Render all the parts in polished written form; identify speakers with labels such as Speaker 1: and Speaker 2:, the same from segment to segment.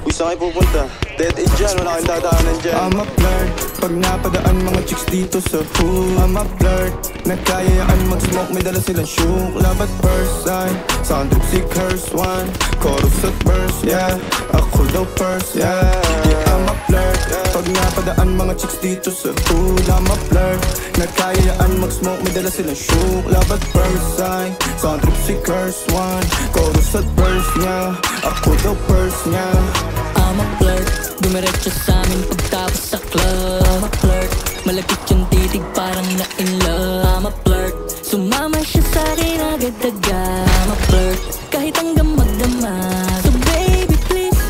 Speaker 1: Uy, saan kayo pupunta? Dead end dyan, wala kayong dadaanan dyan. I'm a flirt, pag napadaan mga chicks dito sa hood. I'm a flirt, nagkayayaan mag-smoke, may dala silang shook. Love at first sight, sound trip si curse one. Chorus at verse, yeah, ako daw first, yeah. Yeah, I'm a flirt, pag napadaan mga chicks dito sa hood. I'm a flirt, nagkayayaan mag-smoke, may dala silang shook. Love at first sight, sound trip si curse one. Chorus at verse, yeah, ako daw first, yeah.
Speaker 2: I'm a flirt, dumiretso sa amin pagtapos sa club. I'm a flirt, malapit yung titig parang na-in love. I'm a flirt, sumama siya sa akin agad-agad. I'm a flirt, kahit hanggang magdama. So baby please,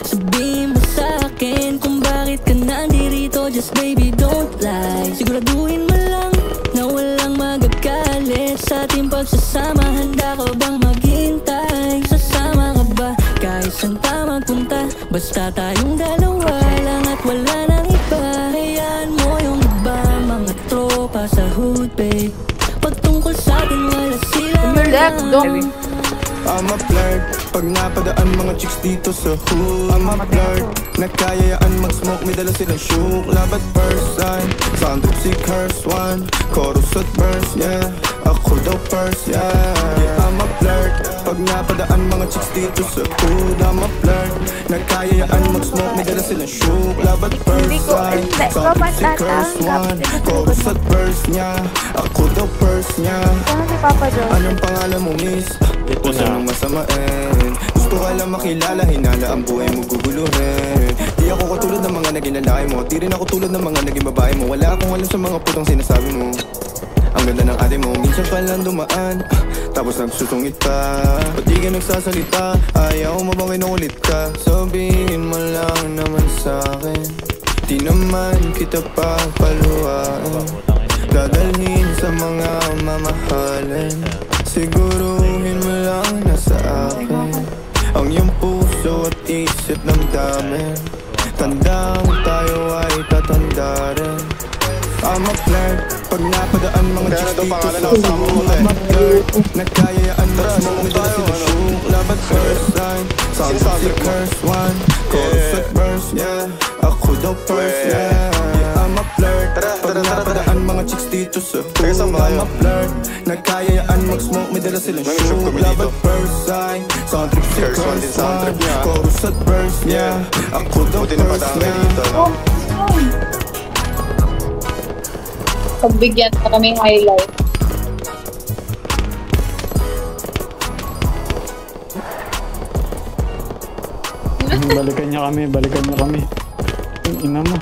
Speaker 2: sabihin mo sa akin kung bakit ka nandirito. Just baby don't lie, siguraduhin mo lang na walang magagalit sa ating pagsasama. Handa ka bang maghintay? Sasama ka ba kahit saan ta magpunta? Basta tayong dalawa lang at wala nang iba. Hayaan mo yung iba, mga tropa sa hood, babe. Pagtungkol sa atin, wala silang alam.
Speaker 1: I'm a flirt, pag napadaan mga chicks dito sa hood. I'm a flirt, nagkayayaan mag-smoke, may dala silang shook. Love at first sight, sound trip si curse one. Chorus at verse, yeah, ako daw first, yeah. Yeah, I'm a flirt, pag napadaan mga chicks dito sa hood. I'm a flirt, nagkayayaan mag-smoke, may dala silang shook. Love at first sight, sound trip si curse one. Chorus at verse, yeah, ako daw first, yeah. Anong pangalan mo, miss? Kung saan masamain, gusto ka lang makilala, hinala ang buhay mo guguluhin. Di ako katulad ng mga naging lalaki mo, di rin ako tulad ng mga naging babae mo. Wala akong alam sa mga putong sinasabi mo. Ang ganda ng ate mo, minsan pa lang dumaan, tapos nagsusungit pa. Ba't di ka nagsasalita? Ayaw mo bang kinukulit ka? Sabihin mo lang naman sa'kin, di naman kita papaluhain. Dadalhin sa mga mamahalin, siguruhin mo lang na sa akin ang iyong puso at isip ng damin. Tandaan tayo ay tatanda rin. I'm a flirt, pag napadaan mga chicks dito sa hood. I'm a flirt, nagkayayaan mag-smoke, may dala silang shook. Love at first sight, sound si curse one. Chorus at verse, yeah, ako daw first, yeah. I'm a flirt, pag napadaan mga chicks dito sa hood. I'm a flirt, nagkayayaan mag-smoke, may dala silang shook. Love at first sight, sound trip si curse one. Chorus at verse, yeah, ako daw first, yeah.
Speaker 3: Pagbigyan pa kami highlight.
Speaker 4: Balikan niya kami, balikan niya kami. Ina mo.